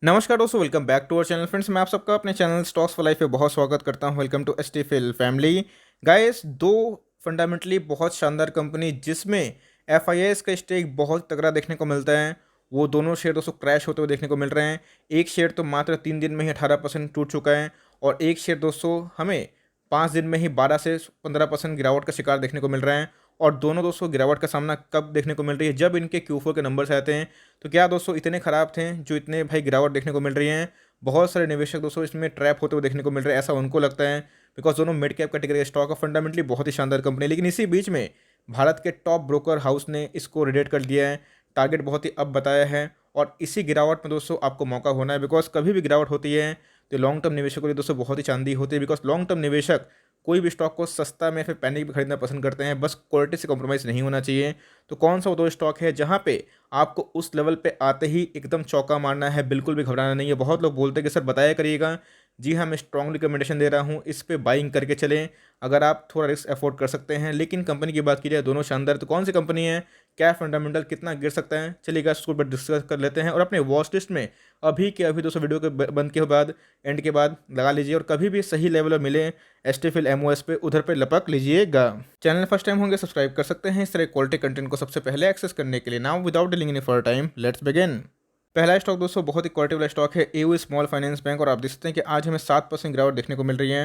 नमस्कार दोस्तों, welcome back to our channel. Friends, मैं आप सबका अपने चैनल स्टॉक्स फॉर लाइफ पे बहुत स्वागत करता हूं। वेलकम टू एसटीफिल फैमिली। गाइस, दो फंडामेंटली बहुत शानदार कंपनी जिसमें एफआईएस का स्टेक बहुत तगड़ा देखने को मिलता है, वो दोनों शेयर दोस्तों क्रैश होते हुए देखने को मिल रहे हैं। एक शेयर तो मात्र 3 दिन में ही 18% टूट चुका है, और एक शेयर दोस्तों हमें 5 दिन में ही 12 से 15% गिरावट का शिकार देखने को मिल रहा है। और दोनों दोस्तों गिरावट का सामना कब देखने को मिल रही है? जब इनके Q4 के नंबर्स आते हैं। तो क्या दोस्तों इतने ख़राब थे जो इतने भाई गिरावट देखने को मिल रही है? बहुत सारे निवेशक दोस्तों इसमें ट्रैप होते हुए देखने को मिल रहे हैं, ऐसा उनको लगता है। बिकॉज दोनों मिड कैप कैटेगरी स्टॉक है, फंडामेंटली बहुत ही शानदार कंपनी है। लेकिन इसी बीच में भारत के टॉप ब्रोकर हाउस ने इसको रिडेट कर दिया है, टारगेट बहुत ही अब बताया है। और इसी गिरावट में दोस्तों आपको मौका होना है, बिकॉज कभी भी गिरावट होती है तो लॉन्ग टर्म निवेशकों के लिए दोस्तों बहुत ही चांदी होती है। बिकॉज लॉन्ग टर्म निवेशक कोई भी स्टॉक को सस्ता में फिर पैनिक में खरीदना पसंद करते हैं, बस क्वालिटी से कॉम्प्रोमाइज़ नहीं होना चाहिए। तो कौन सा वो दो स्टॉक है जहाँ पे आपको उस लेवल पे आते ही एकदम चौका मारना है, बिल्कुल भी घबराना नहीं है? बहुत लोग बोलते हैं कि सर बताया करिएगा। जी हाँ, मैं स्ट्रांग रिकमेंडेशन दे रहा हूँ, इस पे बाइंग करके चलें अगर आप थोड़ा रिस्क अफोर्ड कर सकते हैं। लेकिन कंपनी की बात की जाए, दोनों शानदार। तो कौन सी कंपनी है, क्या फंडामेंटल, कितना गिर सकता है, चलिएगा उसको ऊपर डिस्कस कर लेते हैं। और अपने वॉच लिस्ट में अभी के अभी दोस्तों वीडियो के बंद के बाद, एंड के बाद लगा लीजिए, और कभी भी सही लेवल में मिले एसटीफिल एमओएस पे उधर पे लपक लीजिएगा। चैनल फर्स्ट टाइम होंगे सब्सक्राइब कर सकते हैं इस तरह क्वालिटी कंटेंट को सबसे पहले एक्सेस करने के लिए। Now without dealing any for time, let's begin. पहला स्टॉक दोस्तों बहुत ही क्वालिटी वाला स्टॉक है, एयू स्मॉल फाइनेंस बैंक। और आप देख सकते हैं कि आज हमें 7% गिरावट देखने को मिल रही है।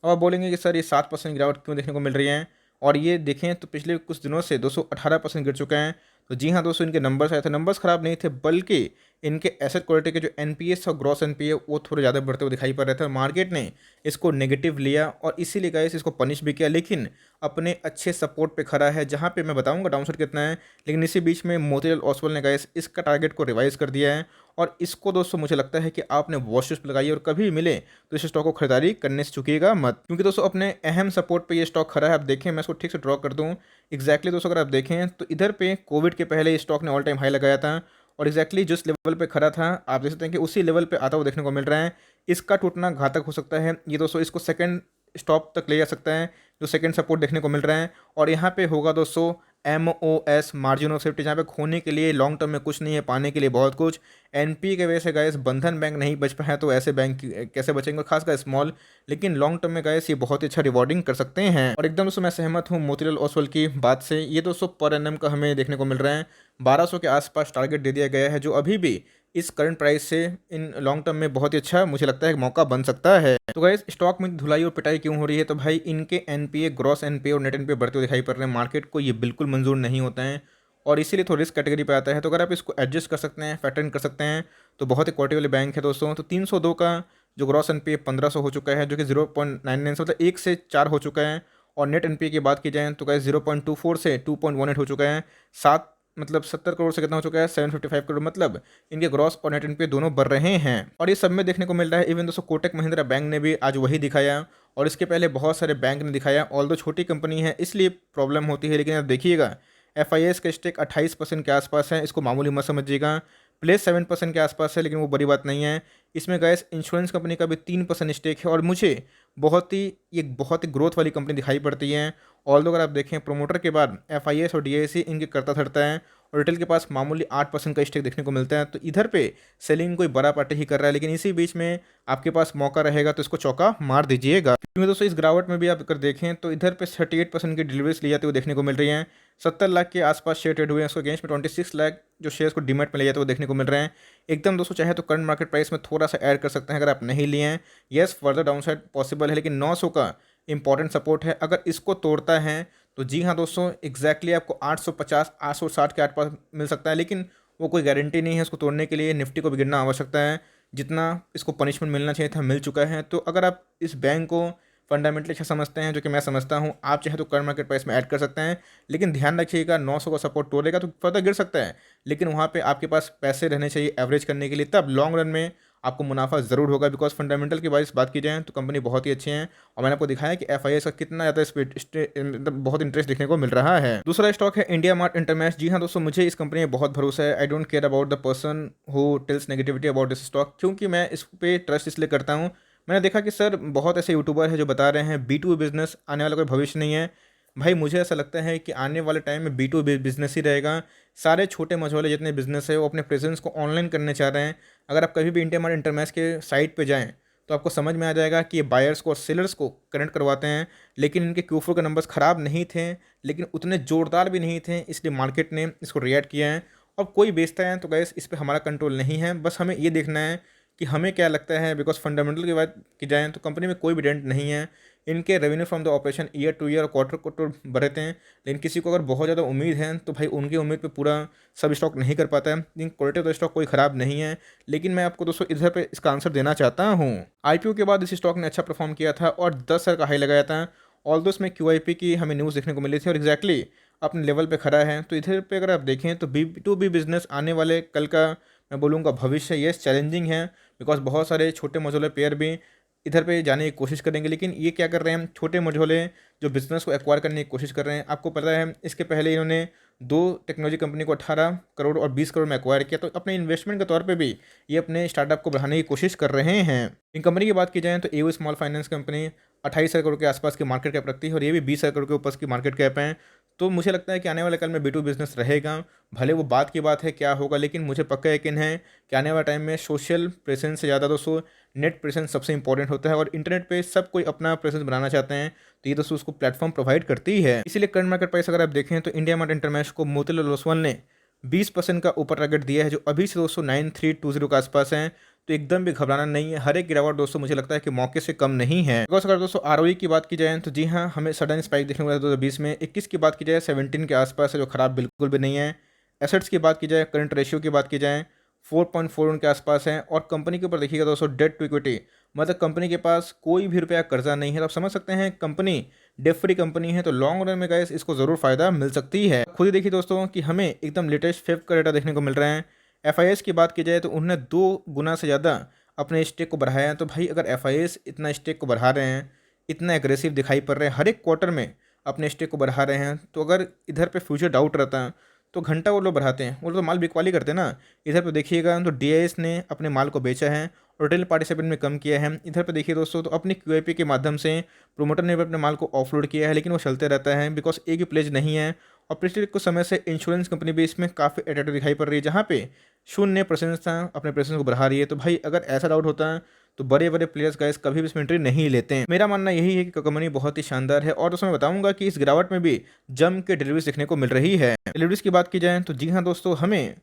अब आप बोलेंगे कि सर ये 7% गिरावट क्यों देखने को मिल रही है? और ये देखें तो पिछले कुछ दिनों से दोस्तों 18% गिर चुके हैं। तो जी हाँ दोस्तों, इनके नंबर्स आए थे, नंबर्स खराब नहीं थे, बल्कि इनके एसेट क्वालिटी के जो एनपीएस और ग्रॉस एनपीए वो थोड़े ज़्यादा बढ़ते हुए दिखाई पड़ रहे थे। मार्केट ने इसको नेगेटिव लिया और इसीलिए गाइस इसको पनिश भी किया, लेकिन अपने अच्छे सपोर्ट पे खड़ा है, जहाँ पे मैं बताऊंगा डाउनसाइड कितना है। लेकिन इसी बीच में मोतीलाल ओसवाल ने गाइस इसका टारगेट को रिवाइज कर दिया है। और इसको दोस्तों मुझे लगता है कि आपने वॉच लिस्ट पे लगाइए, और कभी मिले तो इस स्टॉक को खरीदारी करने से चुकिएगा मत, क्योंकि दोस्तों अपने अहम सपोर्ट पे ये स्टॉक खड़ा है। आप देखें, मैं इसको ठीक से ड्रॉ कर दूं एग्जैक्टली दोस्तों, अगर आप देखें तो इधर पे कोविड के पहले इस स्टॉक ने ऑल टाइम हाई लगाया था, और एग्जैक्टली जिस लेवल पे खड़ा था आप देख सकते हैं कि उसी लेवल पे आता हुआ देखने को मिल रहा है। इसका टूटना घातक हो सकता है, ये दोस्तों इसको सेकंड स्टॉप तक ले जा सकता है, जो सेकंड सपोर्ट देखने को मिल रहा है। और यहाँ पे होगा दोस्तों MOS, मार्जिन ऑफ सेफ्टी, जहाँ पे खोने के लिए लॉन्ग टर्म में कुछ नहीं है, पाने के लिए बहुत कुछ। एनपी के वजह से गाइस बंधन बैंक नहीं बच पाया, तो ऐसे बैंक कैसे बचेंगे, खासकर स्मॉल। लेकिन लॉन्ग टर्म में गाइस ये बहुत ही अच्छा रिवॉर्डिंग कर सकते हैं। और एकदम दोस्तों मैं सहमत हूँ मोतीलाल ओसवाल की बात से। ये दोस्तों पर एनएम का हमें देखने को मिल रहा है, 1200 के आसपास टारगेट दे दिया गया है, जो अभी भी इस करंट प्राइस से इन लॉन्ग टर्म में बहुत ही अच्छा मुझे लगता है मौका बन सकता है। तो गाइस स्टॉक में धुलाई और पिटाई क्यों हो रही है? तो भाई इनके एनपीए, ग्रॉस एनपीए और नेट एनपीए बढ़ते हुए दिखाई पड़ रहे हैं। मार्केट को ये बिल्कुल मंजूर नहीं होता है, और इसीलिए थोड़ा रिस्क कैटेगरी पे आता है। तो अगर आप इसको एडजस्ट कर सकते हैं, फैक्टर इन कर सकते हैं, तो बहुत ही क्वालिटी वाले बैंक है दोस्तों। तो 302 का जो ग्रॉस एनपीए 1500 हो चुका है, जो कि 0.99 से मतलब 1 से 4 हो चुका है। और नेट एनपीए की बात की जाए तो गाइस 0.24 से 2.18 हो चुका है। 7 मतलब 70 करोड़ से कितना हो चुका है, 755 करोड़। मतलब इनके ग्रॉस और नेट एनपीए दोनों बढ़ रहे हैं, और ये सब में देखने को मिल रहा है। इवन दोस्तों कोटक महिंद्रा बैंक ने भी आज वही दिखाया, और इसके पहले बहुत सारे बैंक ने दिखाया। ऑल दो छोटी कंपनी है इसलिए प्रॉब्लम होती है, लेकिन आप देखिएगा एफआईएस का स्टेक 28% के आसपास है, इसको मामूली मत समझिएगा। प्लेस 7% के आसपास है, लेकिन वो बड़ी बात नहीं है। इसमें गैस इंश्योरेंस कंपनी का भी 3% स्टेक है, और मुझे बहुत ही ग्रोथ वाली कंपनी दिखाई पड़ती है। ऑल दो अगर आप देखें प्रोमोटर के बाद एफआईएस और डीआईसी इनके करता धरता है, और रिटेल के पास मामूली 8% का स्टेक देखने को मिलता है। तो इधर पे सेलिंग कोई बड़ा पार्टी ही कर रहा है, लेकिन इसी बीच में आपके पास मौका रहेगा तो इसको चौका मार दीजिएगा। क्योंकि दोस्तों इस गिरावट में भी आप अगर देखें तो इधर पे 38% की डिलीवरीज ली जाती हुई देखने को मिल रही हैं। 70 लाख के आसपास शेयर ट्रेड हुए हैं, उसके अगेंस्ट में 26 लाख जो शेयर्स को डीमैट में ले जाते हुए देखने को मिल रहे हैं। एकदम दोस्तों चाहे तो करंट मार्केट प्राइस में थोड़ा सा ऐड कर सकते हैं अगर आप नहीं लिए हैं। येस, फर्दर डाउनसाइड पॉसिबल है, लेकिन 900 का इंपॉर्टेंट सपोर्ट है, अगर इसको तोड़ता है तो जी हाँ दोस्तों एग्जैक्टली आपको 850 860 के आसपास मिल सकता है। लेकिन वो कोई गारंटी नहीं है इसको तोड़ने के लिए, निफ्टी को भी गिरना आवश्यकता है। जितना इसको पनिशमेंट मिलना चाहिए था मिल चुका है। तो अगर आप इस बैंक को फंडामेंटली अच्छा समझते हैं, जो कि मैं समझता हूं, आप चाहे तो करंट मार्केट प्राइस में ऐड कर सकते हैं। लेकिन ध्यान रखिएगा 900 का सपोर्ट तोड़ेगा तो फर्दर गिर सकता है, लेकिन वहाँ पे आपके पास पैसे रहने चाहिए एवरेज करने के लिए, तब लॉन्ग रन में आपको मुनाफा ज़रूर होगा। बिकॉज फंडामेंटल की बात की जाए तो कंपनी बहुत ही अच्छी है, और मैंने आपको दिखाया कि एफआईएस का कितना ज़्यादा स्पीड मतलब बहुत इंटरेस्ट देखने को मिल रहा है। दूसरा स्टॉक है इंडिया मार्ट इंटरमैश। जी हाँ दोस्तों, मुझे इस कंपनी में बहुत भरोसा है। I don't care about the person who tells negativity about this stock, क्योंकि मैं इस पर ट्रस्ट इसलिए करता हूँ। मैंने देखा कि सर बहुत ऐसे यूट्यूबर हैं जो बता रहे हैं B2B बिजनेस आने वाला कोई भविष्य नहीं है। भाई मुझे ऐसा लगता है कि आने वाले टाइम में B2B बिजनेस ही रहेगा। सारे छोटे मझोले जितने बिजनेस है वो अपने प्रेजेंस को ऑनलाइन करने चाह रहे हैं। अगर आप कभी भी इंडिया मार्ट इंटरमैक्स के साइट पे जाएँ तो आपको समझ में आ जाएगा कि ये बायर्स को और सेलर्स को कनेक्ट करवाते हैं, लेकिन इनके Q4 के नंबर्स ख़राब नहीं थे, लेकिन उतने ज़ोरदार भी नहीं थे, इसलिए मार्केट ने इसको रिएक्ट किया है। और कोई बेचता है तो गाइस इस पे हमारा कंट्रोल नहीं है, बस हमें ये देखना है कि हमें क्या लगता है, बिकॉज़ फंडामेंटल की बात की जाए तो कंपनी में कोई भी डेंट नहीं है। इनके revenue from the operation year to year, quarter to quarter बढ़ते हैं, लेकिन किसी को अगर बहुत ज़्यादा उम्मीद है तो भाई उनकी उम्मीद पे पूरा सब स्टॉक नहीं कर पाता है। लेकिन क्वालिटी ऑफ द स्टॉक कोई ख़राब नहीं है, लेकिन मैं आपको दोस्तों इधर पे इसका आंसर देना चाहता हूँ। आईपीओ के बाद इस स्टॉक ने अच्छा परफॉर्म किया था और 10 सर का हाई लगाया था। ऑल्दो इसमें क्यूआईपी की हमें न्यूज़ देखने को मिली थी और एग्जैक्टली अपने लेवल पे खड़ा है। तो इधर पे अगर आप देखें तो B2B बिजनेस आने वाले कल का मैं बोलूँगा भविष्य येस चैलेंजिंग है, बिकॉज बहुत सारे छोटे मझोले प्लेयर भी इधर पे जाने की कोशिश करेंगे, लेकिन ये क्या कर रहे हैं, छोटे मझोले जो बिज़नेस को एक्वायर करने की कोशिश कर रहे हैं। आपको पता है इसके पहले इन्होंने 2 टेक्नोलॉजी कंपनी को 18 करोड़ और 20 करोड़ में एक्वायर किया, तो अपने इन्वेस्टमेंट के तौर पे भी ये अपने स्टार्टअप को बढ़ाने की कोशिश कर रहे हैं। इन कंपनी की बात की जाए तो एओ स्मॉल फाइनेंस कंपनी 28 करोड़ के आसपास की मार्केट कैप रखती है और ये भी 20 करोड़ के ऊपर की मार्केट कैप है। तो मुझे लगता है कि आने वाले कल में B2 बिज़नेस रहेगा, भले वो बात की बात है क्या होगा, लेकिन मुझे पक्का यकीन है कि आने वाले टाइम में सोशल प्रेजेंस से ज़्यादा दोस्तों नेट प्रेजेंस सबसे इंपॉर्टेंट होता है और इंटरनेट पे सब कोई अपना प्रेजेंस बनाना चाहते हैं, तो ये दोस्तों उसको प्लेटफॉर्म प्रोवाइड करती है। इसीलिए करंट मार्केट प्राइस अगर आप देखें तो इंडिया मार्ट इंटरमैक्स को मोतीलाल ओसवाल ने 20% का ऊपर टारगेट दिया है, जो अभी से दोस्तों 9320 के आसपास है। तो एकदम भी घबराना नहीं है, हर एक गिरावट दोस्तों मुझे लगता है कि मौके से कम नहीं है। बिकॉज अगर दोस्तों आरओई की बात की जाए तो जी हाँ, हमें सडन स्पाइक देखने को मिला 2020 में। 21 की बात की जाए 17 के आसपास है, जो खराब बिल्कुल भी नहीं है। एसेट्स की बात की जाए, करंट रेशियो की बात की जाए 4.4 उनके आसपास है। और कंपनी के ऊपर देखिएगा दोस्तों डेट टू इक्विटी, मतलब कंपनी के पास कोई भी रुपया कर्जा नहीं है। तो आप समझ सकते हैं कंपनी डेट फ्री कंपनी है, तो लॉन्ग रन में गाइस इसको ज़रूर फायदा मिल सकती है। खुद ही देखिए दोस्तों कि हमें एकदम लेटेस्ट फेब का डेटा देखने को मिल रहा है। एफआईएस की बात की जाए तो उन्होंने 2 गुना से ज़्यादा अपने स्टेक को बढ़ाया है। तो भाई अगर एफआईएस इतना स्टेक को बढ़ा रहे हैं, इतना एग्रेसिव दिखाई पड़ रहे हैं, हर एक क्वार्टर में अपने स्टेक को बढ़ा रहे हैं, तो अगर इधर पे फ्यूचर डाउट रहता है तो घंटा वो लोग बढ़ाते हैं, वो लोग तो माल बिकवाली करते हैं ना। इधर पे देखिएगा तो डीआईएस ने अपने माल को बेचा है और रिटेल पार्टिसिपेंट में कम किया है। इधर पे देखिए दोस्तों तो अपनी क्यूआईपी के माध्यम से प्रोमोटर ने भी अपने माल को ऑफलोड किया है, लेकिन वो चलते रहता है बिकॉज एक भी प्लेज नहीं है। और पिछले कुछ समय से इंश्योरेंस कंपनी भी इसमें काफ़ी एट्रैक्टिव दिखाई पड़ रही है, जहाँ पे 0 प्रेजेंस था अपने प्रेजेंस को बढ़ा रही है। तो भाई अगर ऐसा डाउट होता है तो बड़े बड़े प्लेयर्स गाइस कभी भी इसमें एंट्री नहीं लेते हैं। मेरा मानना यही है कि कंपनी बहुत ही शानदार है और दोस्तों मैं बताऊंगा कि इस गिरावट में भी जम के डिलीवरीज देखने को मिल रही है। डिलीवरीज की बात की जाए तो जी हाँ दोस्तों, हमें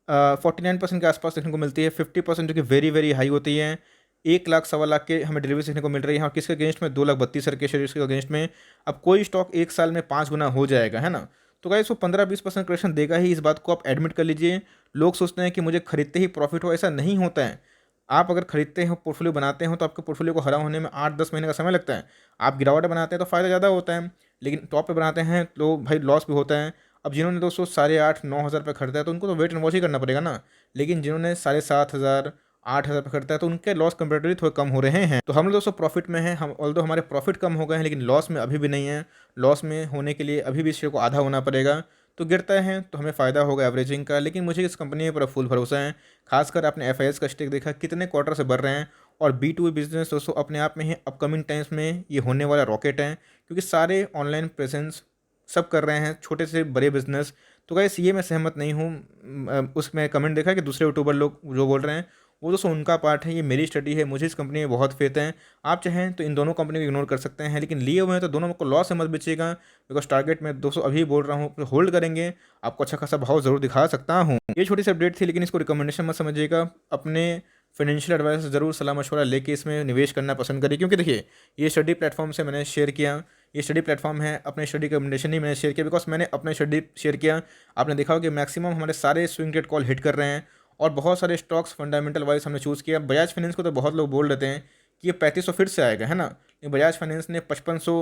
49% के आसपास देखने को मिलती है। 50% जो कि वेरी वेरी हाई होती है। 1 लाख सवा लाख के हमें डिलीवरी देखने को मिल रही है और किसके अगेंस्ट में 2,32,000 के शेयर के अगेंस्ट में। अब कोई स्टॉक 1 साल में 5 गुना हो जाएगा, है ना। तो गाइस वो 15-20% करेक्शन देगा ही, इस बात को आप एडमिट कर लीजिए। लोग सोचते हैं कि मुझे खरीदते ही प्रॉफिट हो, ऐसा नहीं होता है। आप अगर खरीदते हो, पोर्टफोलियो बनाते हो, तो आपके पोर्टफोलियो को हरा होने में 8-10 महीने का समय लगता है। आप गिरावट बनाते हैं तो फ़ायदा ज़्यादा होता है, लेकिन टॉप पे बनाते हैं तो भाई लॉस भी होता है। अब जिन्होंने दोस्तों 8,500-9,000 पे खरीदा है तो उनको तो वेट एंड वॉच ही करना पड़ेगा ना। लेकिन जिन्होंने 7,500 8,000 पे खरीदा है तो उनके लॉस कंपेरेटिवली थोड़े कम हो रहे हैं। तो हम लोग दोस्तों प्रॉफिट में हैं, हम ऑल्दो हमारे प्रॉफिट कम हो गए हैं, लेकिन लॉस में अभी भी नहीं है। लॉस में होने के लिए अभी भी शेयर को आधा होना पड़ेगा। तो गिरता है तो हमें फ़ायदा होगा एवरेजिंग का, लेकिन मुझे इस कंपनी पर फुल भरोसा है। खासकर आपने एफआईएस का स्टेक देखा कितने क्वार्टर से बढ़ रहे हैं। और B2B बिजनेस दोस्तों अपने आप में ही अपकमिंग टाइम्स में ये होने वाला रॉकेट है, क्योंकि सारे ऑनलाइन प्रेजेंस सब कर रहे हैं, छोटे से बड़े बिजनेस। तो गाइस ये मैं सहमत नहीं हूँ। उसमें कमेंट देखा कि दूसरे यूट्यूबर लोग जो बोल रहे हैं वो दोस्तों उनका पार्ट है, ये मेरी स्टडी है, मुझे इस कंपनी में बहुत फेथ है। आप चाहें तो इन दोनों कंपनी को इग्नोर कर सकते हैं, लेकिन लिए हुए हैं तो दोनों को लॉस से मत बेचिएगा। बिकॉज टारगेट में दोस्तों अभी बोल रहा हूँ होल्ड करेंगे, आपको अच्छा खासा भाव जरूर दिखा सकता हूँ। ये छोटी सी अपडेट थी, लेकिन इसको रिकमेंडेशन मत समझिएगा। अपने फाइनेंशियल एडवाइस जरूर सलाह मशवरा लेके इसमें निवेश करना पसंद करिए, क्योंकि देखिए ये स्टडी प्लेटफॉर्म से मैंने शेयर किया, ये स्टडी प्लेटफॉर्म है, अपने स्टडी रिकमेंडेशन ही मैंने शेयर किया बिकॉज मैंने अपने स्टडी शेयर किया। आपने देखा होगा कि मैक्सिमम हमारे सारे स्विंग ट्रेड कॉल हिट कर रहे हैं और बहुत सारे स्टॉक्स फंडामेंटल वाइज हमने चूज़ किया। बजाज फाइनेंस को तो बहुत लोग बोल देते हैं कि ये 3500 फिर से आएगा, है ना, लेकिन बजाज फाइनेंस ने 5500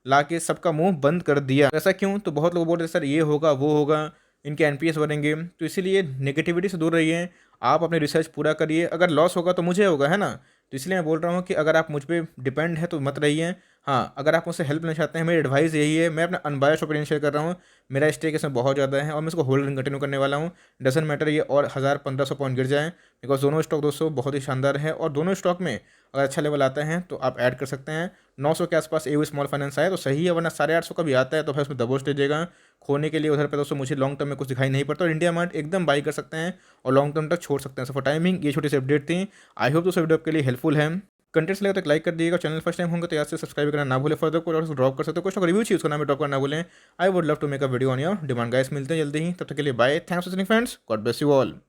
ला के सबका मुंह बंद कर दिया। ऐसा क्यों? तो बहुत लोग बोल रहे सर ये होगा वो होगा, इनके एनपीएस बढ़ेंगे। तो इसीलिए नेगेटिविटी से दूर रहिए, आप अपने रिसर्च पूरा करिए। अगर लॉस होगा तो मुझे होगा, है ना। तो इसलिए मैं बोल रहा हूँ कि अगर आप मुझ पर डिपेंड है तो मत रहिए। हाँ, अगर आप मुझसे हेल्प लेना चाहते हैं, मेरी एडवाइस यही है, मैं अपना अनबायस्ड ओपिनियन शेयर कर रहा हूँ। मेरा स्टेक इसमें बहुत ज़्यादा है और मैं इसको होल्ड कंटिन्यू करने वाला हूँ। डज़न्ट मैटर ये और 1000-1500 पॉइंट गिर जाएँ, बिकॉज़ दोनों स्टॉक दोस्तों बहुत ही शानदार है और दोनों स्टॉक में अगर अच्छा लेवल आता है तो आप ऐड कर सकते हैं। 900 के आसपास एयू स्मॉल फाइनेंस आया तो सही है, वरना 850 का भी आता है तो फिर उसमें दबोच लीजिएगा। खोने के लिए उधर पे दोस्तों मुझे लॉन्ग टर्म में कुछ दिखाई नहीं पड़ता और इंडिया मार्ट एकदम बाई कर सकते हैं और लॉन्ग टर्म तक छोड़ सकते हैं। सो फॉर टाइमिंग ये छोटी सी अपडेट थी। आई होप दोस्तों वीडियो आपके लिए हेल्पफुल है। कंटेंट्स लगे तो लाइक कर दिएगा। चैनल फर्स्ट टाइम होंगे तो यार से सब्सक्राइब करना ना भूलें। फर्दर कोई ड्रॉप कर सकते हो, कुछ रिव्यू चाहिए उसका नाम ड्रॉप करना भूलें। I would love to make a video on your demand. Guys मिलते हैं जल्दी ही, तब तक के लिए bye. Thanks for watching friends, God bless you all.